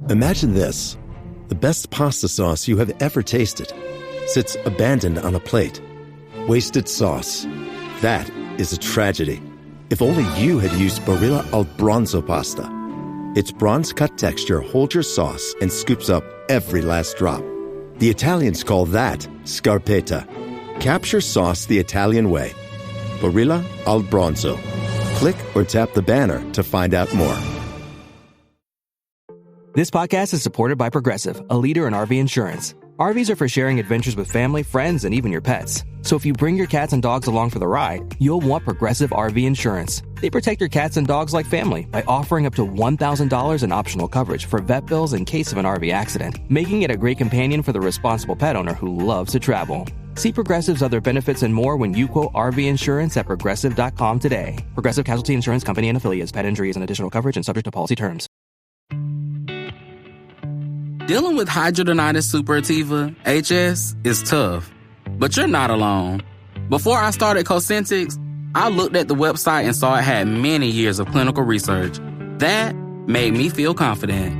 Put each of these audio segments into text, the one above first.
Imagine this. The best pasta sauce you have ever tasted sits abandoned on a plate. Wasted sauce. That is a tragedy. If only you had used Barilla al Bronzo pasta. Its bronze-cut texture holds your sauce and scoops up every last drop. The Italians call that scarpetta. Capture sauce the Italian way. Barilla al Bronzo. Click or tap the banner to find out more. This podcast is supported by Progressive, a leader in RV insurance. RVs are for sharing adventures with family, friends, and even your pets. So if you bring your cats and dogs along for the ride, you'll want Progressive RV insurance. They protect your cats and dogs like family by offering up to $1,000 in optional coverage for vet bills in case of an RV accident, making it a great companion for the responsible pet owner who loves to travel. See Progressive's other benefits and more when you quote RV insurance at Progressive.com today. Progressive Casualty Insurance Company and Affiliates. Pet injuries and additional coverage and subject to policy terms. Dealing with hidradenitis suppurativa, HS, is tough. But you're not alone. Before I started Cosentix, I looked at the website and saw it had many years of clinical research. That made me feel confident.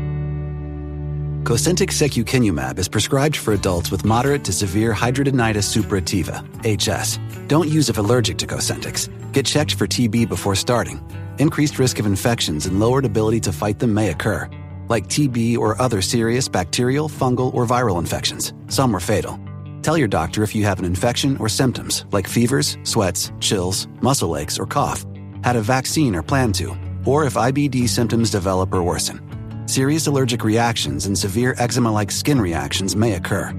Cosentix secukinumab is prescribed for adults with moderate to severe hidradenitis suppurativa, HS. Don't use if allergic to Cosentix. Get checked for TB before starting. Increased risk of infections and lowered ability to fight them may occur, like TB or other serious bacterial, fungal, or viral infections. Some are fatal. Tell your doctor if you have an infection or symptoms like fevers, sweats, chills, muscle aches, or cough, had a vaccine or plan to, or if IBD symptoms develop or worsen. Serious allergic reactions and severe eczema-like skin reactions may occur.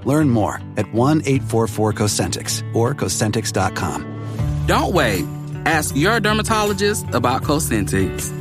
Learn more at 1-844-COSENTIX or Cosentix.com. Don't wait. Ask your dermatologist about Cosentix.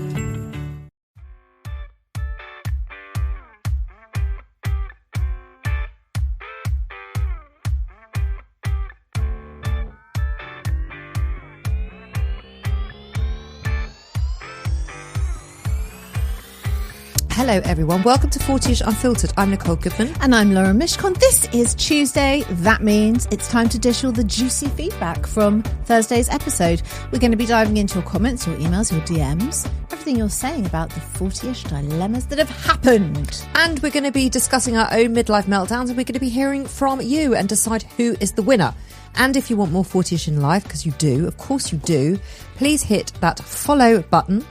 Hello everyone, welcome to 40ish Unfiltered. I'm Nicole Goodman. And I'm Laura Mishcon. This is Tuesday. That means it's time to dish all the juicy feedback from Thursday's episode. We're going to be diving into your comments, your emails, your DMs, everything you're saying about the 40ish dilemmas that have happened. And we're going to be discussing our own midlife meltdowns, and we're going to be hearing from you and decide who is the winner. And if you want more 40ish in life, because you do, of course you do, please hit that follow button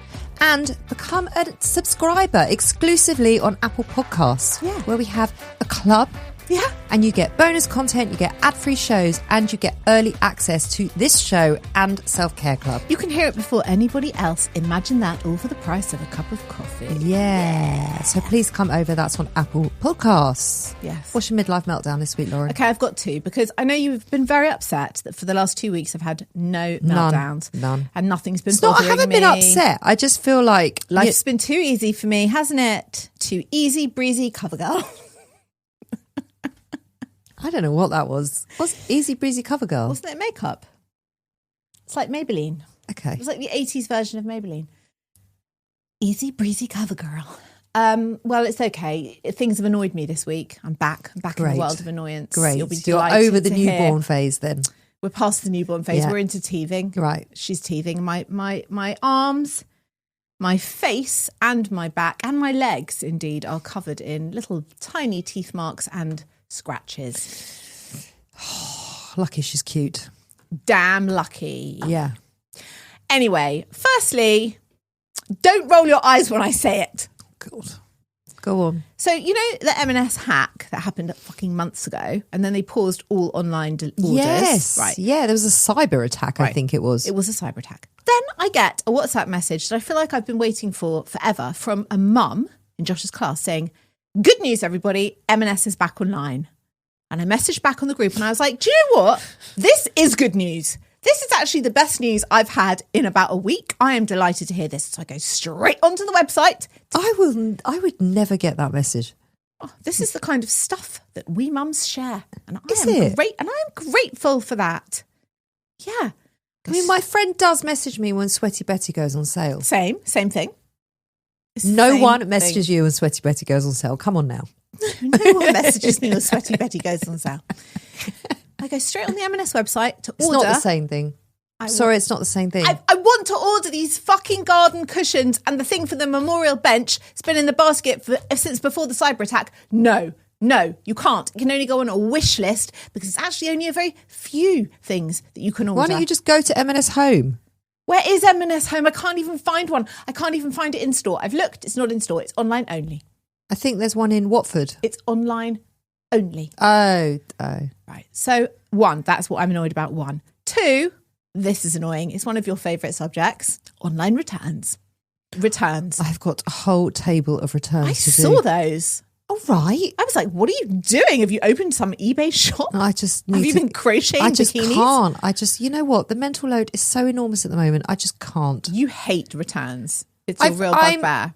and become a subscriber exclusively on Apple Podcasts, where we have a club. Yeah. And you get bonus content, you get ad-free shows, and you get early access to this show and Self-Care Club. You can hear it before anybody else. Imagine that, all for the price of a cup of coffee. Yeah. So please come over. That's on Apple Podcasts. Yes. What's your midlife meltdown this week, Lauren? Okay, I've got two, because I know you've been very upset that for the last 2 weeks I've had no meltdowns. None. And nothing's been bothering me. I haven't been upset. I just feel like life's been too easy for me, hasn't it? Too easy, breezy, cover girl. I don't know what that was. What's Easy Breezy Cover Girl? Wasn't it makeup? It's like Maybelline. Okay. It was like the 80s version of Maybelline. Easy Breezy Cover Girl. Well, it's okay. Things have annoyed me this week. I'm back in the world of annoyance. Great. You'll be You're over the newborn phase then. We're past the newborn phase. Yeah. We're into teething. Right. She's teething. My arms, my face and my back and my legs, indeed, are covered in little tiny teeth marks and scratches. Lucky she's cute. Damn lucky. Yeah. Anyway, firstly, don't roll your eyes when I say it. God. Go on. So, you know the M&S hack that happened fucking months ago, and then they paused all online orders? Yes. Right. Yeah, there was a cyber attack, I think it was. It was a cyber attack. Then I get a WhatsApp message that I feel like I've been waiting for forever from a mum in Josh's class saying, "Good news, everybody, M&S is back online." And I messaged back on the group and I was like, do you know what? This is good news. This is actually the best news I've had in about a week. I am delighted to hear this. So I go straight onto the website. I would never get that message. Oh, this is the kind of stuff that we mums share. And I Is am it? great, and I am grateful for that. Yeah. I mean, my friend does message me when Sweaty Betty goes on sale. Same thing. No one messages you when Sweaty Betty goes on sale. Come on now. No one messages me when Sweaty Betty goes on sale. I go straight on the M&S website to order. It's not the same thing. Sorry, it's not the same thing. I want to order these fucking garden cushions and the thing for the memorial bench. It's been in the basket since before the cyber attack. No, you can't. You can only go on a wish list because it's actually only a very few things that you can order. Why don't you just go to M&S Home? Where is M&S Home? I can't even find one. I can't even find it in store. I've looked. It's not in store. It's online only. I think there's one in Watford. It's online only. Oh. Right. So 1, that's what I'm annoyed about. 1. 2, this is annoying. It's one of your favourite subjects. Online returns. I've got a whole table of returns I to do. saw those. Oh, right. I was like, what are you doing? Have you opened some eBay shop? I just Have you been crocheting I just bikinis? you know what? The mental load is so enormous at the moment. I just can't. You hate returns. It's a real bugbear.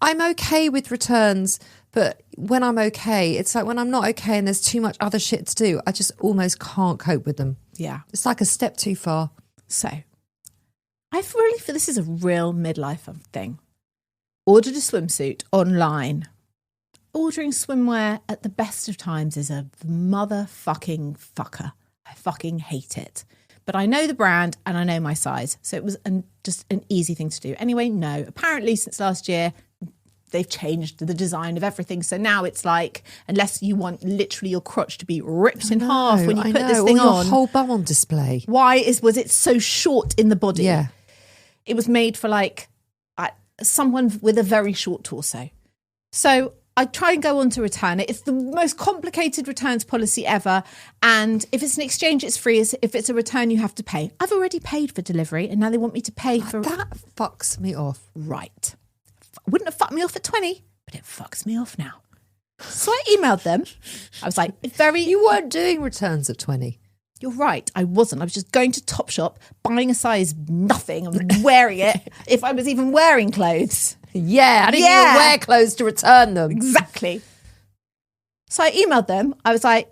I'm okay with returns, but when I'm okay, it's like when I'm not okay and there's too much other shit to do, I just almost can't cope with them. Yeah. It's like a step too far. So, I really feel this is a real midlife thing. Ordered a swimsuit online. Ordering swimwear at the best of times is a motherfucking fucker. I fucking hate it. But I know the brand and I know my size. So it was just an easy thing to do. Anyway, no. Apparently since last year, they've changed the design of everything. So now it's like, unless you want literally your crotch to be ripped in half when you put this thing on. Your whole bum on display. Why was it so short in the body? Yeah. It was made for like someone with a very short torso. So I try and go on to return it. It's the most complicated returns policy ever. And if it's an exchange, it's free. If it's a return, you have to pay. I've already paid for delivery and now they want me to pay for... That fucks me off. Right. Wouldn't have fucked me off at 20, but it fucks me off now. So I emailed them. I was like, You weren't doing returns at 20. You're right. I wasn't. I was just going to Topshop, buying a size nothing and wearing it if I was even wearing clothes. Yeah, I didn't even wear clothes to return them. Exactly. So I emailed them. I was like,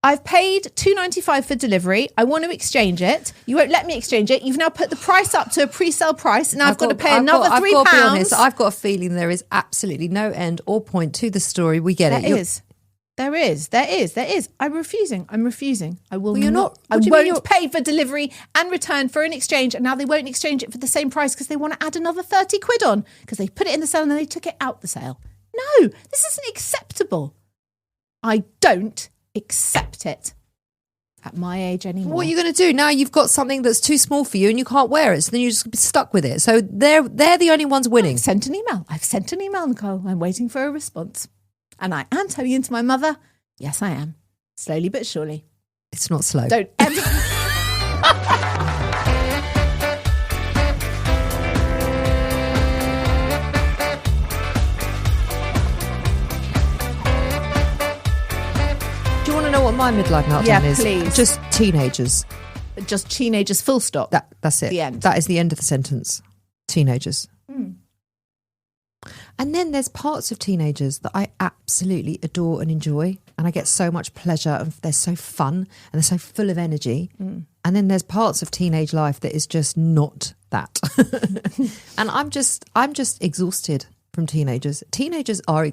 I've paid $2.95 for delivery. I want to exchange it. You won't let me exchange it. You've now put the price up to a pre-sale price. And I've got to pay another £3. I've got to be honest, I've got a feeling there is absolutely no end or point to the story. We get it. There is. I'm refusing. I will not. I won't pay for delivery and return for an exchange. And now they won't exchange it for the same price because they want to add another 30 quid on because they put it in the sale and then they took it out the sale. No, this isn't acceptable. I don't accept it at my age anymore. What are you going to do? Now you've got something that's too small for you and you can't wear it. So then you're just stuck with it. So they're the only ones winning. I've sent an email, Nicole. I'm waiting for a response. And I am telling you to my mother, yes, I am. Slowly but surely. It's not slow. Don't ever... Do you want to know what my midlife meltdown is? Yeah, please. Just teenagers. Just teenagers, full stop. That's it. The end. That is the end of the sentence. Teenagers. And then there's parts of teenagers that I absolutely adore and enjoy. And I get so much pleasure and they're so fun and they're so full of energy. And then there's parts of teenage life that is just not that. And I'm just exhausted from teenagers. Teenagers are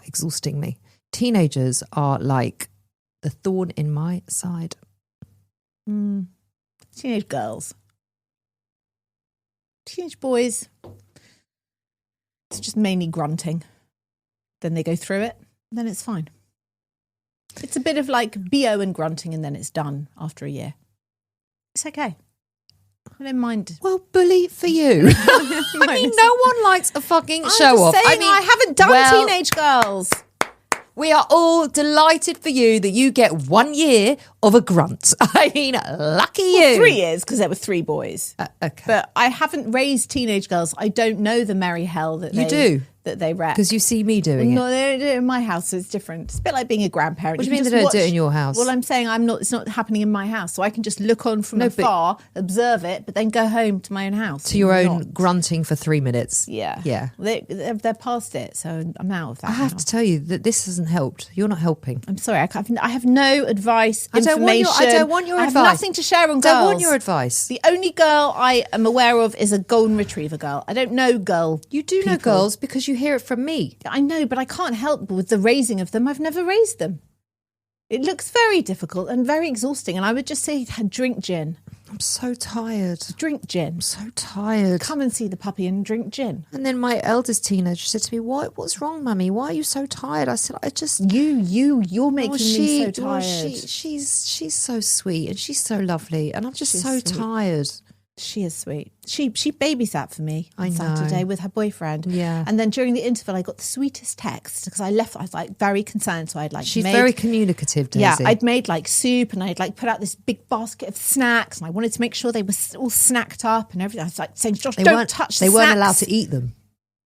exhausting me. Teenagers are like the thorn in my side. Teenage girls. Teenage boys. It's just mainly grunting. Then they go through it, and then it's fine. It's a bit of like BO and grunting, and then it's done after a year. It's okay. I don't mind. Well, bully for you. I mean, no one likes a fucking show off. I mean, I haven't done teenage girls. We are all delighted for you that you get 1 year of a grunt. I mean, lucky you. 3 years, because there were 3 boys. Okay. But I haven't raised teenage girls. I don't know the merry hell that they wreck. Because you see me doing it. No, they don't do it in my house, so it's different. It's a bit like being a grandparent. What do you mean they don't do it in your house? Well, I'm saying it's not happening in my house, so I can just look on from afar, observe it, but then go home to my own house. To your own grunting for 3 minutes. Yeah. Yeah. They're past it, so I'm out of that. I have to tell you that this hasn't helped. You're not helping. I'm sorry. I have no advice, information. I don't want your advice. I have nothing to share on girls. I don't want your advice. The only girl I am aware of is a golden retriever girl. I don't know girl. You do know girls because you hear it from me. I know, but I can't help with the raising of them. I've never raised them. It looks very difficult and very exhausting. And I would just say, drink gin. I'm so tired. Drink gin. I'm so tired. Come and see the puppy and drink gin. And then my eldest teenager said to me, "What's wrong, Mummy? Why are you so tired?" I said, "I just you're making me so tired." She's so sweet and she's so lovely, and I'm just so sweet. tired. She is sweet. She babysat for me on I know. Saturday with her boyfriend. Yeah. And then during the interval, I got the sweetest text because I was like very concerned. So she's very communicative, Daisy. Yeah, I'd made like soup and I'd like put out this big basket of snacks and I wanted to make sure they were all snacked up and everything. I was like saying, Josh, don't touch the snacks. They weren't allowed to eat them.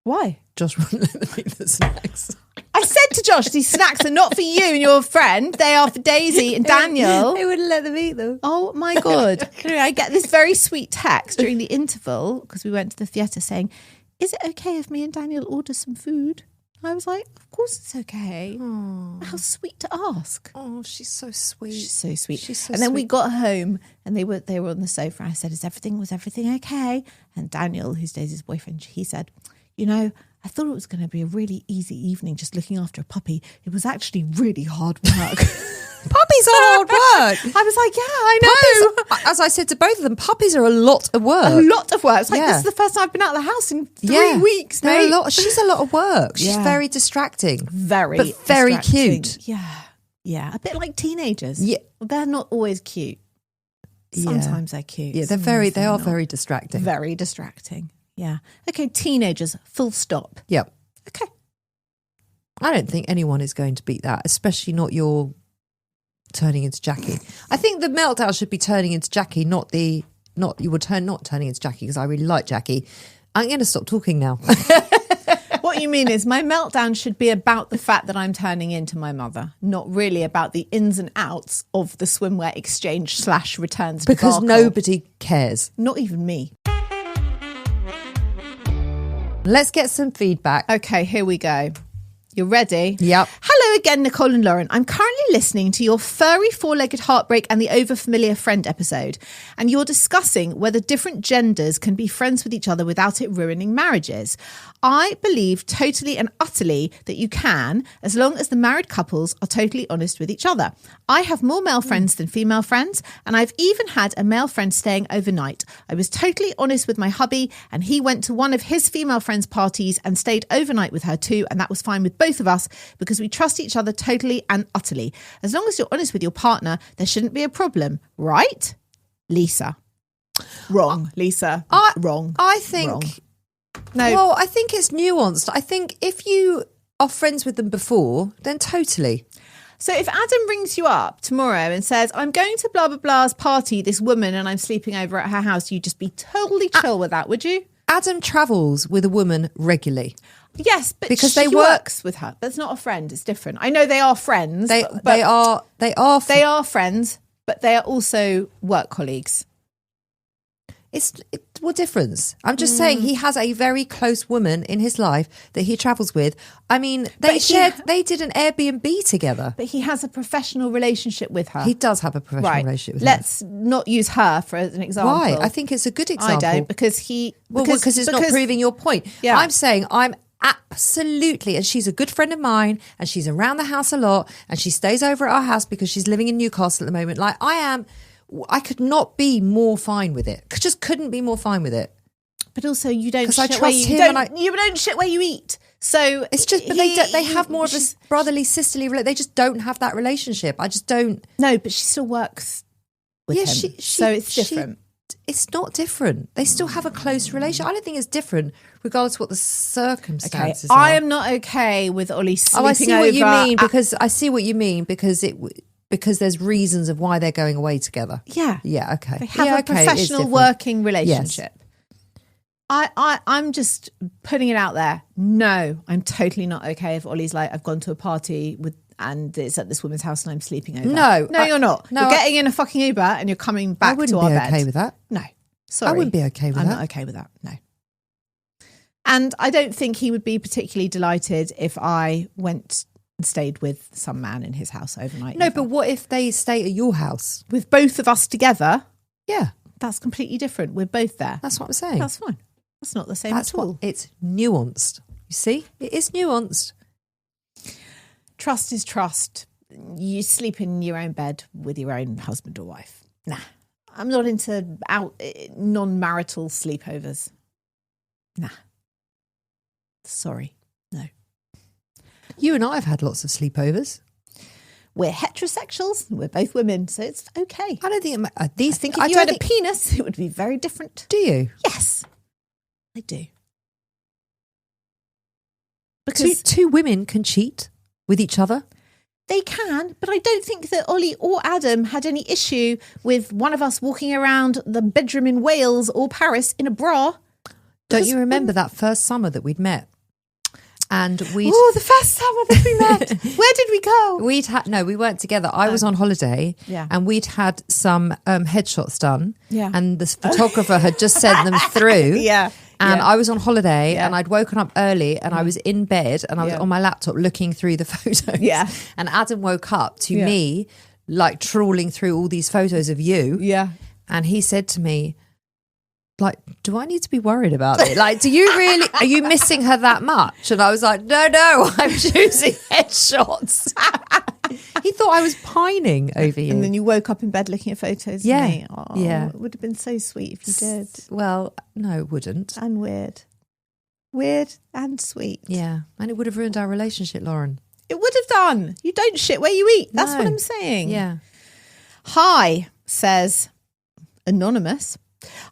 Why? Josh wouldn't let them eat the snacks. I said to Josh, these snacks are not for you and your friend. They are for Daisy and Daniel. They wouldn't let them eat them. Oh my God. Anyway, I get this very sweet text during the interval because we went to the theatre saying, "Is it okay if me and Daniel order some food?" I was like, "Of course it's okay." Aww. How sweet to ask. Oh, she's so sweet. She's so sweet. She's so and then sweet. we got home and they were on the sofa. I said, was everything okay? And Daniel, who's Daisy's boyfriend, he said, I thought it was going to be a really easy evening just looking after a puppy. It was actually really hard work. Puppies are hard work. I was like, yeah, I know. Puppies, as I said to both of them, puppies are a lot of work. A lot of work. It's like, Yeah. this is the first time I've been out of the house in 3 weeks, They're mate. she's a lot of work. She's Yeah. very distracting. Very But very distracting. cute. Yeah. Yeah. A bit like teenagers. Yeah. Well, they're not always cute. Sometimes they're cute. Yeah, they are not. very distracting. Very distracting. Yeah. Okay, teenagers, full stop. Yep. Okay. I don't think anyone is going to beat that, especially not your turning into Jackie. I think the meltdown should be turning into Jackie, not turning into Jackie, because I really like Jackie. I'm going to stop talking now. What you mean is my meltdown should be about the fact that I'm turning into my mother, not really about the ins and outs of the swimwear exchange / returns Because debacle. nobody cares. Not even me. Let's get some feedback. Okay, here we go. You're ready? Yep. Hello again, Nicole and Lauren. I'm currently listening to your furry four-legged heartbreak and the overfamiliar friend episode, and you're discussing whether different genders can be friends with each other without it ruining marriages. I believe totally and utterly that you can, as long as the married couples are totally honest with each other. I have more male friends than female friends, and I've even had a male friend staying overnight. I was totally honest with my hubby, and he went to one of his female friends' parties and stayed overnight with her too, and that was fine with both of us because we trust each other totally and utterly. As long as you're honest with your partner, there shouldn't be a problem, right? Lisa. Wrong, Lisa. Wrong. I think... Wrong. No. Well, I think it's nuanced. I think if you are friends with them before, then totally. So if Adam rings you up tomorrow and says, I'm going to blah, blah, blah's party, this woman, and I'm sleeping over at her house, you'd just be totally chill with that, would you? Adam travels with a woman regularly. Yes, but because she they works with her. That's not a friend. It's different. I know they are friends. They are friends, but they are also work colleagues. What difference? I'm just saying he has a very close woman in his life that he travels with. I mean, they did an Airbnb together. But he has a professional relationship with her. He does have a professional relationship with her. Let's not use her for an example. Why? I think it's a good example. I don't, because it's not proving your point. Yeah. I'm saying I'm absolutely, and she's a good friend of mine, and she's around the house a lot, and she stays over at our house because she's living in Newcastle at the moment. Like I could not be more fine with it. Just couldn't be more fine with it. But also, you don't shit I trust where you him don't. You don't shit where you eat. So it's just, but they have more of a brotherly, sisterly. They just don't have that relationship. I just don't. No, but she still works with him. So it's different. It's not different. They still have a close relationship. I don't think it's different, regardless of what the circumstances are. I am not okay with Ollie sleeping over. I see what you mean because there's reasons of why they're going away together. Yeah. Yeah, okay. They have a professional working relationship. Yes. I'm just putting it out there. No, I'm totally not okay if Ollie's like, I've gone to a party and it's at this woman's house and I'm sleeping over. No, you're not. You're getting in a fucking Uber and you're coming back to our bed. I wouldn't be okay with that. No, sorry. I wouldn't be okay with that. I'm not okay with that, no. And I don't think he would be particularly delighted if I went and stayed with some man in his house overnight. No, but what if they stay at your house? With both of us together? Yeah. That's completely different. We're both there. That's what I'm saying. That's fine. That's not the same at all. It's nuanced. You see? It is nuanced. Trust is trust. you sleep in your own bed with your own husband or wife. Nah, I'm not into non-marital sleepovers. Nah. Sorry. No. You and I have had lots of sleepovers. We're heterosexuals. We're both women, so it's okay. I don't think these things. If you had a penis, it would be very different. Do you? Yes, I do. Because two women can cheat with each other. they can, but I don't think that Ollie or Adam had any issue with one of us walking around the bedroom in Wales or Paris in a bra. Don't you remember that first summer that we'd met? And the first summer that we met. Where did we go? We weren't together. I was on holiday, and we'd had some headshots done, and the photographer had just sent them through. And I was on holiday and I'd woken up early and I was in bed and I was on my laptop looking through the photos. And Adam woke up to me like trawling through all these photos of you. And he said to me, like, do I need to be worried about it? Like, are you missing her that much? And I was like, no, I'm choosing headshots. He thought I was pining over you. And then you woke up in bed looking at photos of me. Oh, it would have been so sweet if you did. Well, no, it wouldn't. And weird. Weird and sweet. Yeah. And it would have ruined our relationship, Lauren. It would have done. You don't shit where you eat. That's what I'm saying. Yeah. Hi, says Anonymous.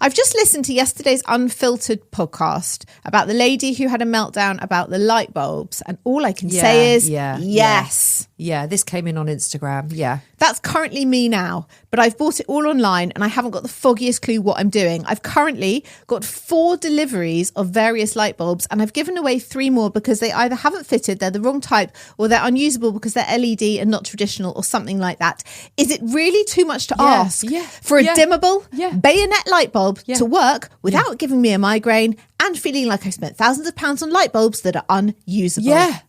I've just listened to yesterday's Unfiltered podcast about the lady who had a meltdown about the light bulbs. And all I can say is yes. Yeah, this came in on Instagram. Yeah. That's currently me now, but I've bought it all online and I haven't got the foggiest clue what I'm doing. I've currently got 4 deliveries of various light bulbs and I've given away 3 more because they either haven't fitted, they're the wrong type, or they're unusable because they're LED and not traditional or something like that. Is it really too much to ask for a dimmable bayonet light bulb to work without giving me a migraine and feeling like I've spent thousands of pounds on light bulbs that are unusable? Yeah.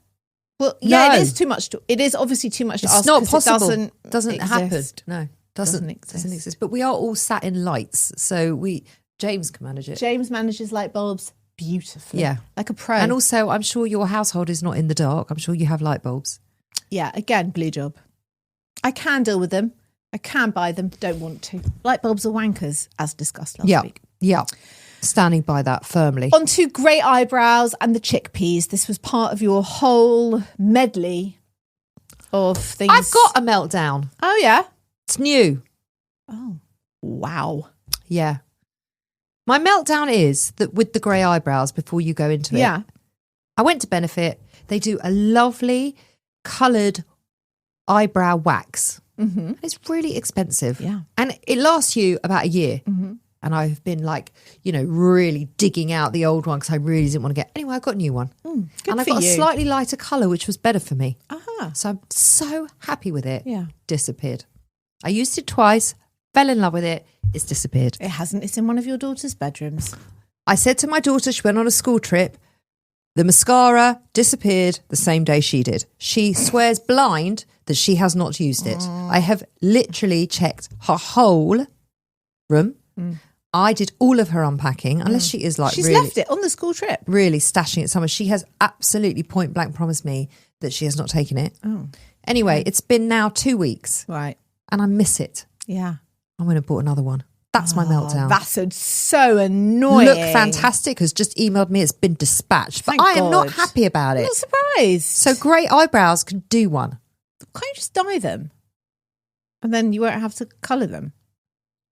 Well, it is too much. It is obviously too much to ask. It's not possible. It doesn't happen. No, doesn't exist. exist. But we are all sat in lights, so James can manage it. James manages light bulbs beautifully. Yeah, like a pro. And also, I'm sure your household is not in the dark. I'm sure you have light bulbs. Yeah, again, blue job. I can deal with them. I can buy them. Don't want to. Light bulbs are wankers, as discussed last week. Yeah. Standing by that firmly. On to grey eyebrows and the chickpeas. This was part of your whole medley of things. I've got a meltdown. Oh, yeah? It's new. Oh, wow. Yeah. My meltdown is that with the grey eyebrows, before you go into it, I went to Benefit. They do a lovely coloured eyebrow wax. Mm-hmm. It's really expensive. Yeah. And it lasts you about a year. Mm-hmm. And I've been like, really digging out the old one because I really didn't want to get... Anyway, I got a new one. And I've got a slightly lighter colour, which was better for me. Uh-huh. So I'm so happy with it. Yeah. Disappeared. I used it twice, fell in love with it. It's disappeared. It hasn't. It's in one of your daughter's bedrooms. I said to my daughter, she went on a school trip, the mascara disappeared the same day she did. She swears blind that she has not used it. I have literally checked her whole room. I did all of her unpacking, unless she is like She's really... left it on the school trip. Really stashing it somewhere. She has absolutely point blank promised me that she has not taken it. Oh. Anyway, it's been now 2 weeks. Right. And I miss it. Yeah. I'm going to bought another one. That's my meltdown. That's so annoying. Look Fantastic has just emailed me. It's been dispatched. But I am not happy about it. I'm not surprised. So grey eyebrows can do one. Can't you just dye them? And then you won't have to colour them.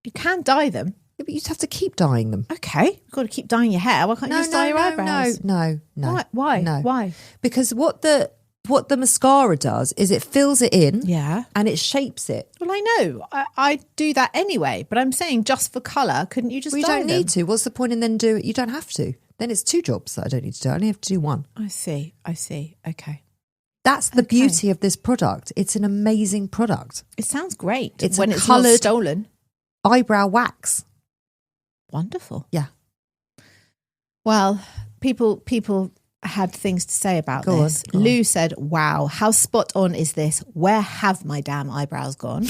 You can dye them. Yeah, but you'd have to keep dyeing them. Okay. You've got to keep dyeing your hair. Why can't you just dye your eyebrows? No. Why? No. Why? Because what the mascara does is it fills it in and it shapes it. Well, I know. I do that anyway, but I'm saying just for colour, couldn't you just dye them? You don't need to. What's the point in then do it? You don't have to. Then it's 2 jobs that I don't need to do. I only have to do 1. I see. Okay. That's the beauty of this product. It's an amazing product. It sounds great. It's when a it's coloured not stolen. Eyebrow wax. Wonderful. Yeah. Well, people had things to say about this. Go on. Lou said, wow, how spot on is this? Where have my damn eyebrows gone?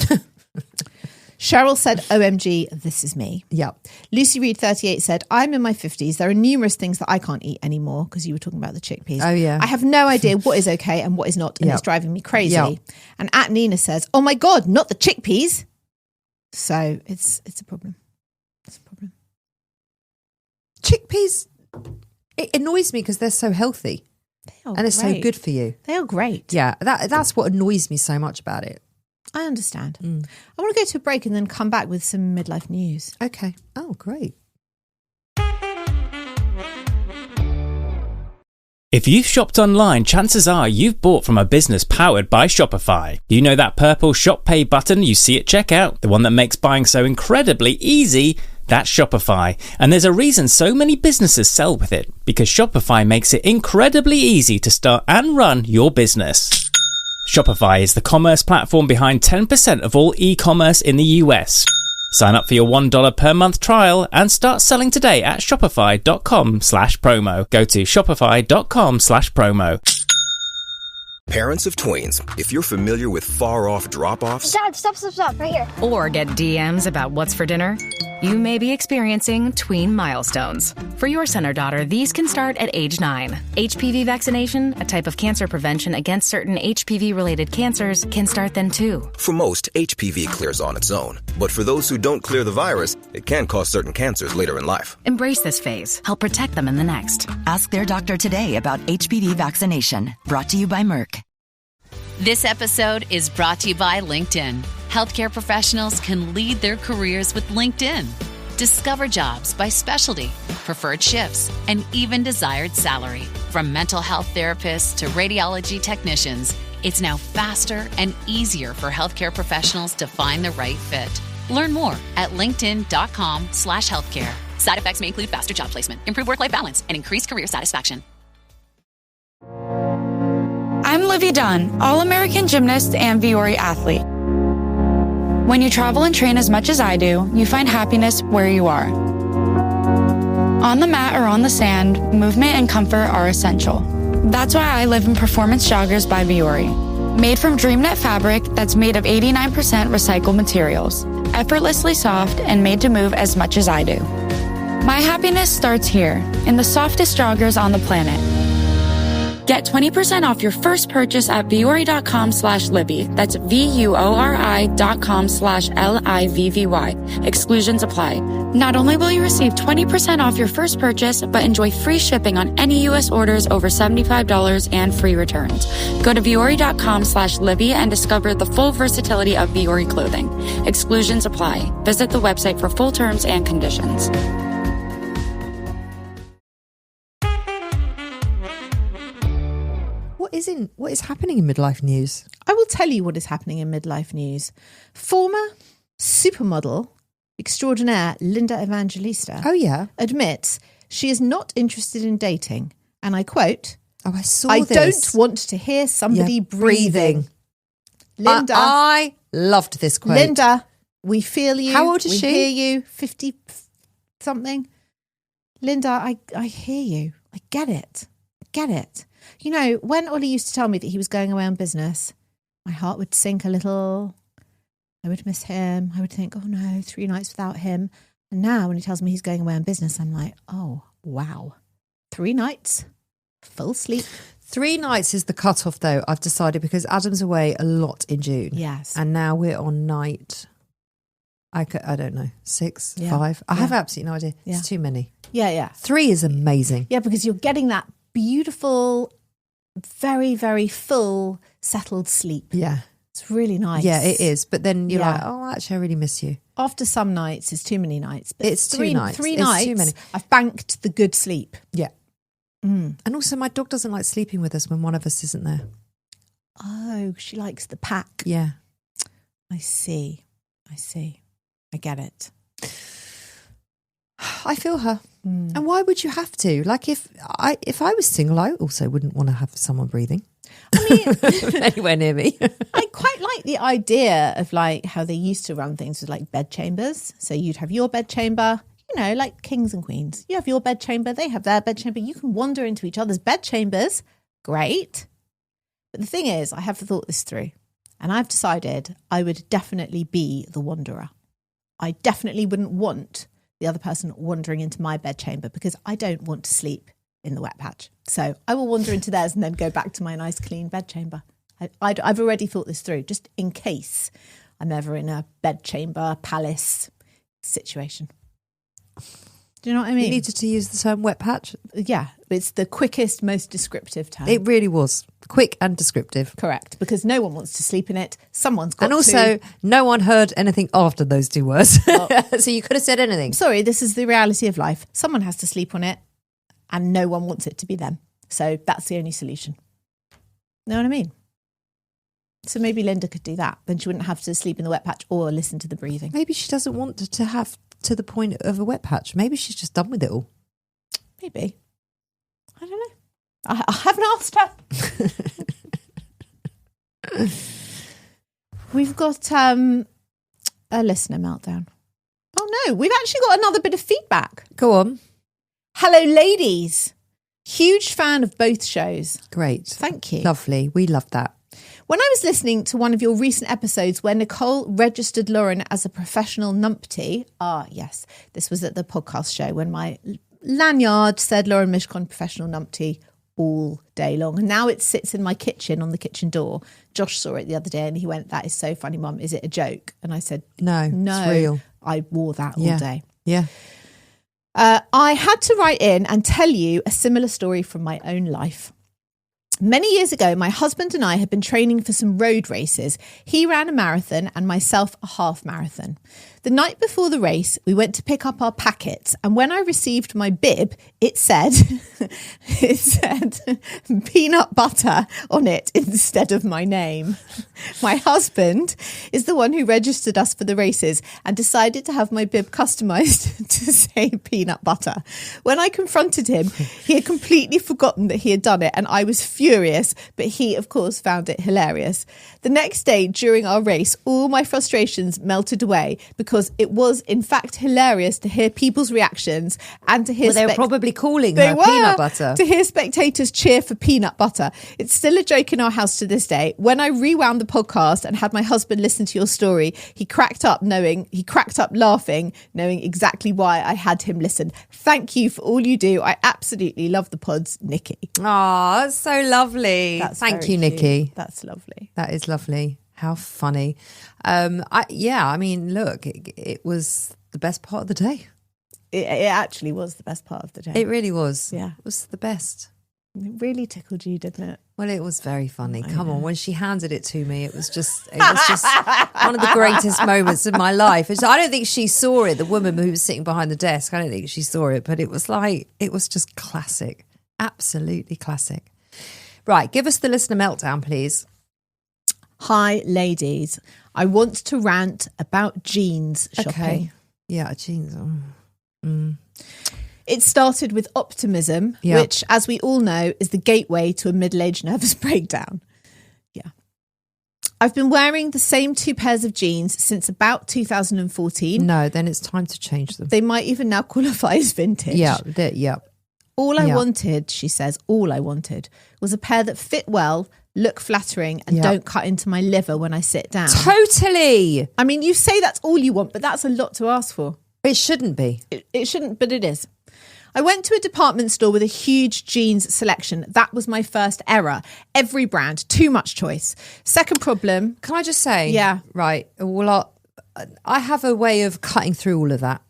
Cheryl said, OMG, this is me. Yeah. Lucy Reed, 38, said, I'm in my 50s. There are numerous things that I can't eat anymore, because you were talking about the chickpeas. Oh, yeah. I have no idea what is okay and what is not, and it's driving me crazy. And at Nina says, oh my God, not the chickpeas. So it's a problem. It's a problem. Chickpeas, it annoys me because they're so healthy. And it's so good for you. They are great. Yeah, that's what annoys me so much about it. I understand. I want to go to a break and then come back with some midlife news. Okay. Oh, great. If you've shopped online, chances are you've bought from a business powered by Shopify. You know that purple Shop Pay button you see at checkout? The one that makes buying so incredibly easy? That's Shopify. And there's a reason so many businesses sell with it, because Shopify makes it incredibly easy to start and run your business. Shopify is the commerce platform behind 10% of all e-commerce in the US. Sign up for your $1 per month trial and start selling today at shopify.com/promo. Go to shopify.com/promo. Parents of tweens, if you're familiar with far-off drop-offs... Dad, stop, right here. Or get DMs about what's for dinner, you may be experiencing tween milestones. For your son or daughter, these can start at age 9. HPV vaccination, a type of cancer prevention against certain HPV-related cancers, can start then too. For most, HPV clears on its own. But for those who don't clear the virus, it can cause certain cancers later in life. Embrace this phase. Help protect them in the next. Ask their doctor today about HPV vaccination. Brought to you by Merck. This episode is brought to you by LinkedIn. Healthcare professionals can lead their careers with LinkedIn. Discover jobs by specialty, preferred shifts, and even desired salary. From mental health therapists to radiology technicians, it's now faster and easier for healthcare professionals to find the right fit. Learn more at linkedin.com/healthcare. Side effects may include faster job placement, improved work-life balance, and increased career satisfaction. I'm Livy Dunn, All-American gymnast and Viore athlete. When you travel and train as much as I do, you find happiness where you are. On the mat or on the sand, movement and comfort are essential. That's why I live in Performance Joggers by Viore. Made from DreamNet fabric that's made of 89% recycled materials, effortlessly soft and made to move as much as I do. My happiness starts here, in the softest joggers on the planet. Get 20% off your first purchase at Viore.com/Libby. That's VUORI.com/LIVVY. Exclusions apply. Not only will you receive 20% off your first purchase, but enjoy free shipping on any U.S. orders over $75 and free returns. Go to Viore.com/Libby and discover the full versatility of Viore clothing. Exclusions apply. Visit the website for full terms and conditions. What is happening in midlife news? I will tell you what is happening in midlife news. Former supermodel extraordinaire Linda Evangelista admits she is not interested in dating. And I quote, I saw I this. don't want to hear somebody breathing. Linda. I loved this quote. Linda, we feel you. How old is she? We hear you. 50-something. Linda, I hear you. I get it. You know, when Ollie used to tell me that he was going away on business, my heart would sink a little. I would miss him. I would think, oh no, 3 nights without him. And now when he tells me he's going away on business, I'm like, oh, wow. 3 nights, full sleep. 3 nights is the cutoff though, I've decided, because Adam's away a lot in June. Yes. And now we're on night, I don't know, 6, 5. I have absolutely no idea. Yeah. It's too many. Yeah. 3 is amazing. Yeah, because you're getting that beautiful, very, very full, settled sleep. Yeah. It's really nice. Yeah, it is. But then you're like, oh, actually, I really miss you. After some nights, it's too many nights. But it's 2 nights. 3 it's nights, too many. I've banked the good sleep. Yeah. And also my dog doesn't like sleeping with us when one of us isn't there. Oh, she likes the pack. Yeah. I see. I get it. I feel her. And why would you have to? Like if I was single, I also wouldn't want to have someone breathing. I mean, anywhere near me. I quite like the idea of like how they used to run things with like bed chambers. So you'd have your bed chamber, you know, like kings and queens. You have your bed chamber, they have their bed chamber. You can wander into each other's bed chambers. Great. But the thing is, I have thought this through and I've decided I would definitely be the wanderer. I definitely wouldn't want the other person wandering into my bedchamber because I don't want to sleep in the wet patch. So I will wander into theirs and then go back to my nice clean bedchamber. I've already thought this through, just in case I'm ever in a bedchamber palace situation. Do you know what I mean? You needed to use the term wet patch. Yeah, it's the quickest, most descriptive term. It really was. Quick and descriptive. Correct, because no one wants to sleep in it. Someone's got to. And also, no one heard anything after those two words. So you could have said anything. Sorry, this is the reality of life. Someone has to sleep on it and no one wants it to be them. So that's the only solution. Know what I mean? So maybe Linda could do that. Then she wouldn't have to sleep in the wet patch or listen to the breathing. Maybe she doesn't want to have to the point of a wet patch. Maybe she's just done with it all. Maybe. I don't know. I haven't asked her. We've got a listener meltdown. Oh no, we've actually got another bit of feedback. Go on. Hello, ladies. Huge fan of both shows. Great. Thank you. Lovely. We love that. When I was listening to one of your recent episodes where Nicole registered Lauren as a professional numpty, yes, this was at the podcast show when my lanyard said Lauren Mishcon professional numpty all day long. And now it sits in my kitchen on the kitchen door. Josh saw it the other day and he went, "That is so funny, Mum. Is it a joke?" And I said, No, it's real. I wore that all day. Yeah. I had to write in and tell you a similar story from my own life. Many years ago, my husband and I had been training for some road races. He ran a marathon and myself a half marathon. The night before the race, we went to pick up our packets. And when I received my bib, it said peanut butter on it instead of my name. My husband is the one who registered us for the races and decided to have my bib customized to say peanut butter. When I confronted him, he had completely forgotten that he had done it. And I was furious, but he, of course, found it hilarious. The next day during our race, all my frustrations melted away because it was, in fact, hilarious to hear people's reactions and to hear... Well, they were probably calling her peanut butter. To hear spectators cheer for peanut butter. It's still a joke in our house to this day. When I rewound the podcast and had my husband listen to your story, he cracked up laughing, knowing exactly why I had him listen. Thank you for all you do. I absolutely love the pods, Nikki. Oh, that's so lovely. Thank you, Nikki. That's lovely. That is lovely. How funny. I mean, look, it was the best part of the day. It actually was the best part of the day. It really was. Yeah. It was the best. It really tickled you, didn't it? Well, it was very funny. Come on, when she handed it to me, it was just one of the greatest moments of my life. I don't think she saw it, the woman who was sitting behind the desk. I don't think she saw it, but it was just classic. Absolutely classic. Right, give us the listener meltdown, please. Hi, ladies. I want to rant about jeans shopping. Okay. Yeah, jeans. It started with optimism, which, as we all know, is the gateway to a middle-aged nervous breakdown. Yeah. I've been wearing the same 2 pairs of jeans since about 2014. No, then it's time to change them. They might even now qualify as vintage. Yeah. All I wanted, she says, all I wanted was a pair that fit well, look flattering, and don't cut into my liver when I sit down. Totally. I mean, you say that's all you want, but that's a lot to ask for. It shouldn't be. It shouldn't, but it is. I went to a department store with a huge jeans selection. That was my first error. Every brand, too much choice. Second problem. Can I just say? Yeah. Right. Well, I have a way of cutting through all of that.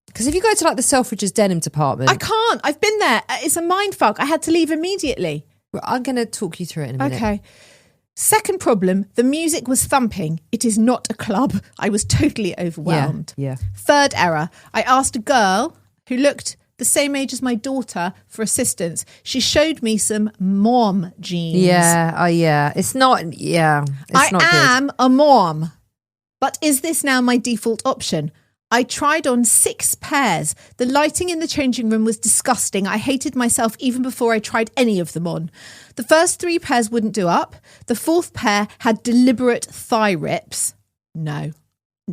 Because if you go to like the Selfridges denim department... I can't. I've been there. It's a mindfuck. I had to leave immediately. I'm going to talk you through it in a minute. Okay. Second problem, the music was thumping. It is not a club. I was totally overwhelmed. Yeah. Third error, I asked a girl who looked the same age as my daughter for assistance. She showed me some mom jeans. Yeah. It's not, it's not good. I am a mom. But is this now my default option? I tried on 6 pairs. The lighting in the changing room was disgusting. I hated myself even before I tried any of them on. The first 3 pairs wouldn't do up. The 4th pair had deliberate thigh rips. No.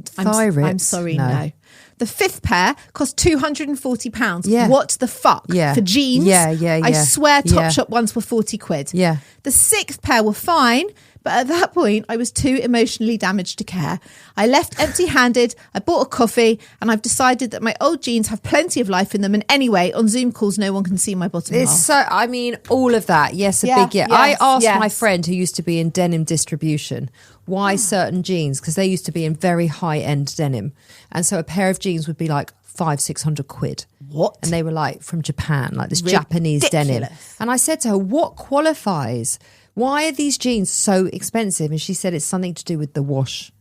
Thigh rips? I'm sorry, no. The 5th pair cost £240. Yeah. What the fuck? Yeah. For jeans? Yeah. I swear Yeah. Topshop ones were 40 quid. Yeah. The 6th pair were fine, but at that point I was too emotionally damaged to care. I left empty-handed, I bought a coffee, and I've decided that my old jeans have plenty of life in them, and anyway, on Zoom calls no one can see my bottom It's half. so, I mean, all of that. Yes, a big yeah. I asked my friend who used to be in denim distribution why certain jeans, because they used to be in very high-end denim. And so a pair of jeans would be like 500-600 quid. What? And they were like from Japan, like this Ridiculous. Japanese denim. And I said to her, what qualifies? Why are these jeans so expensive? And she said it's something to do with the wash.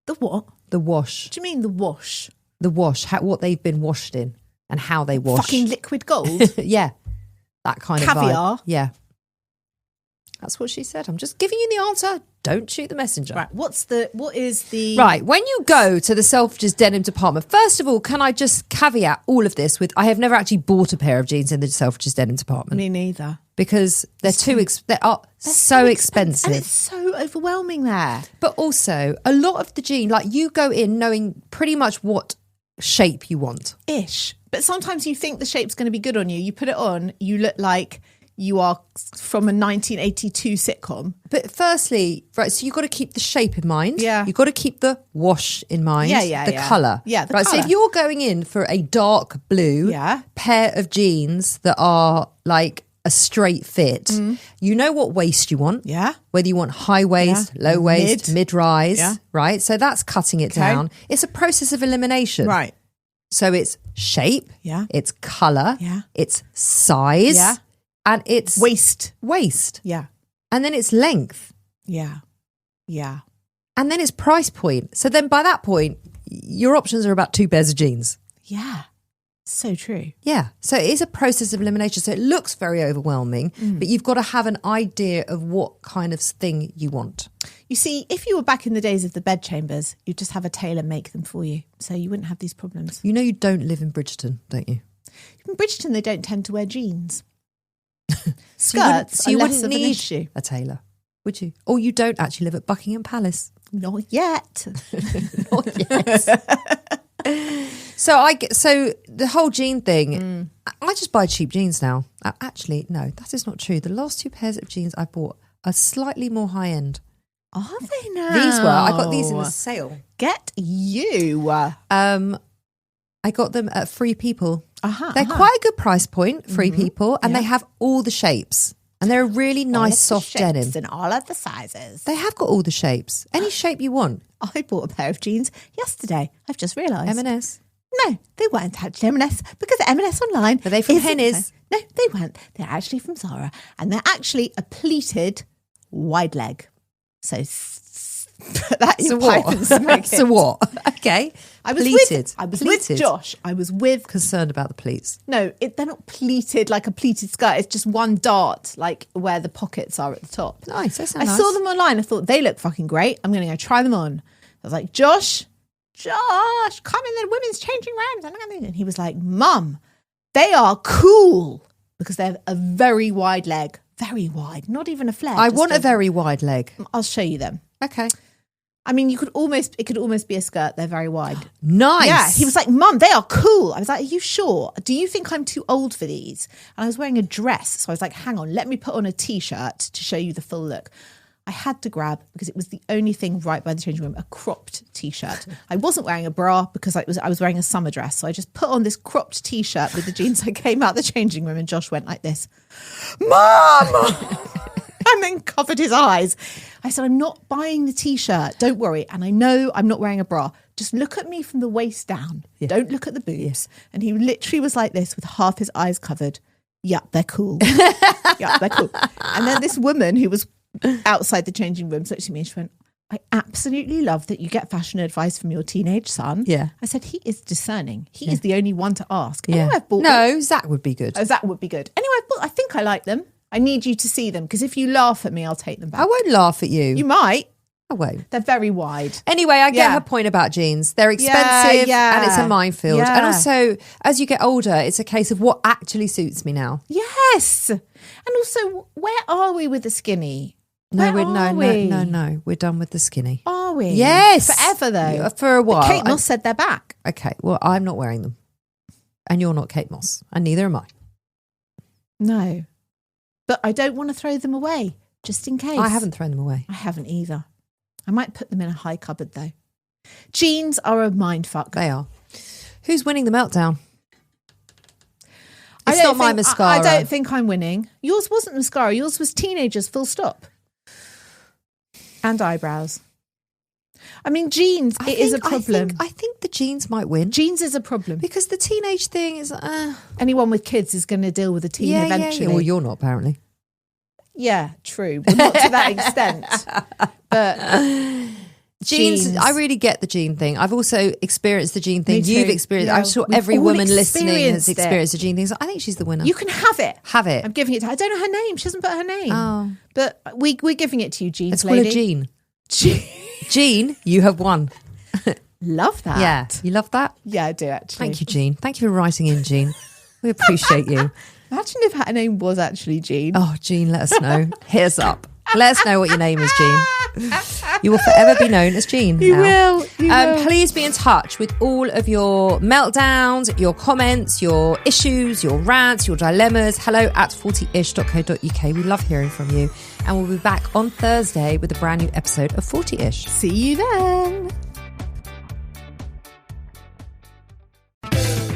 The what? The wash. What do you mean the wash? The wash, what they've been washed in and how they wash. Fucking liquid gold? Yeah. That kind of Caviar? vibe. Yeah. That's what she said. I'm just giving you the answer. Don't shoot the messenger. Right. What is the... Right. When you go to the Selfridges denim department, first of all, can I just caveat all of this with, I have never actually bought a pair of jeans in the Selfridges denim department. Me neither. Because they're so expensive. And it's so overwhelming there. But also, a lot of the jeans, like you go in knowing pretty much what shape you want. Ish. But sometimes you think the shape's going to be good on you. You put it on, you look like you are from a 1982 sitcom. But firstly, right, so you've got to keep the shape in mind. Yeah. You've got to keep the wash in mind. Yeah. The colour. Yeah, the right, colour. so if you're going in for a dark blue pair of jeans that are like a straight fit, you know what waist you want. Yeah. Whether you want high waist, low waist, mid-rise, right? So that's cutting it down. It's a process of elimination. Right. So it's shape, it's colour, it's size, and it's waist. Yeah. And then it's length. Yeah. And then it's price point. So then by that point, your options are about 2 pairs of jeans. Yeah. So true. Yeah. So it is a process of elimination. So it looks very overwhelming, but you've got to have an idea of what kind of thing you want. You see, if you were back in the days of the bedchambers, you'd just have a tailor make them for you. So you wouldn't have these problems. You know you don't live in Bridgeton, don't you? In Bridgeton, they don't tend to wear jeans. Skirts so you wouldn't need an issue. A tailor, would you? Or you don't actually live at Buckingham Palace. Not yet. Not yet. So the whole jean thing, I just buy cheap jeans now. Actually, no, that is not true. The last 2 pairs of jeans I bought are slightly more high end. Are they now? These were. I got these in a sale. Get you. I got them at Free People. They're quite a good price point, Free People, and they have all the shapes. And they're a really nice soft denim. And all of the sizes. They have got all the shapes. Any shape you want. I bought a pair of jeans yesterday. I've just realised. M&S? No, they weren't actually M&S because M&S online. Are they from Henny's? No, they weren't. They're actually from Zara. And they're actually a pleated wide leg. So that is pipe and smoke it. So what? Okay. I was pleated. with Josh. I was with... Concerned about the pleats. No, they're not pleated like a pleated skirt. It's just one dart, like where the pockets are at the top. Nice. That sounds I saw them online. I thought they look fucking great. I'm going to go try them on. I was like, Josh, come in the women's changing rooms. And he was like, Mum, they are cool because they're a very wide leg. Very wide. Not even a flare. I want a very wide leg. I'll show you them. Okay. I mean, it could almost be a skirt. They're very wide. Nice. Yeah. He was like, Mum, they are cool. I was like, are you sure? Do you think I'm too old for these? And I was wearing a dress. So I was like, hang on, let me put on a t-shirt to show you the full look. I had to grab, because it was the only thing right by the changing room, a cropped t-shirt. I wasn't wearing a bra because I was wearing a summer dress. So I just put on this cropped t-shirt with the jeans. I came out the changing room and Josh went like this, Mum! And then covered his eyes. I said, I'm not buying the t-shirt. Don't worry. And I know I'm not wearing a bra. Just look at me from the waist down. Yeah. Don't look at the boobs. Yeah. And he literally was like this with half his eyes covered. Yup, they're cool. Yup, they're cool. And then this woman who was outside the changing room looked at me and she went, I absolutely love that you get fashion advice from your teenage son. Yeah. I said, he is discerning. He is the only one to ask. Yeah. Anyway, I've bought them. Zach would be good. Oh, Zach would be good. Anyway, I think I like them. I need you to see them because if you laugh at me, I'll take them back. I won't laugh at you. You might. I won't. They're very wide. Anyway, I get her point about jeans. They're expensive and it's a minefield. Yeah. And also, as you get older, it's a case of what actually suits me now. Yes. And also, where are we with the skinny? No. We're done with the skinny. Are we? Yes. Forever, though. For a while. But Kate Moss said they're back. Okay, well, I'm not wearing them. And you're not Kate Moss. And neither am I. No. But I don't want to throw them away, just in case. I haven't thrown them away. I haven't either. I might put them in a high cupboard, though. Jeans are a mindfuck. They are. Who's winning the meltdown? It's not my mascara. I don't think I'm winning. Yours wasn't mascara. Yours was teenagers, full stop. And eyebrows. I mean, jeans, it is a problem. I think the jeans might win. Jeans is a problem. Because the teenage thing is... Anyone with kids is going to deal with a teen eventually. Yeah. Well, you're not, apparently. Yeah, true. But not to that extent. But... Jeans, I really get the jean thing. I've also experienced the jean thing. Me too. You've experienced. Yeah, I'm sure we've every all woman listening has experienced experienced the jean thing. So I think she's the winner. You can have it. Have it. I'm giving it to her. I don't know her name. She hasn't put her name. Oh, but we're giving it to you, Jean. Let's call her Jean. Jean, you have won. Love that. Yeah, you love that. Yeah, I do actually. Thank you, Jean. Thank you for writing in, Jean. We appreciate you. Imagine if her name was actually Jean. Oh, Jean, let us know. Hit us up. Let us know what your name is, Jean. You will forever be known as Jean. You now. will. You will. Please be in touch with all of your meltdowns, your comments, your issues, your rants, your dilemmas. hello@40ish.co.uk. We love hearing from you. And we'll be back on Thursday with a brand new episode of 40ish. See you then.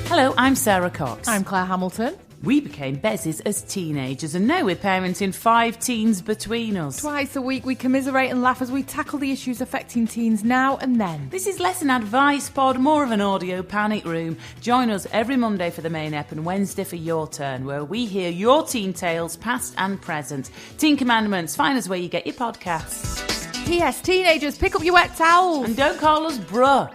Hello, I'm Sarah Cox. I'm Claire Hamilton. We became bezies as teenagers and now we're parenting 5 teens between us. Twice a week we commiserate and laugh as we tackle the issues affecting teens now and then. This is less an advice pod, more of an audio panic room. Join us every Monday for the main ep and Wednesday for your turn, where we hear your teen tales, past and present. Teen Commandments, find us where you get your podcasts. P.S. Teenagers, pick up your wet towels. And don't call us bruh.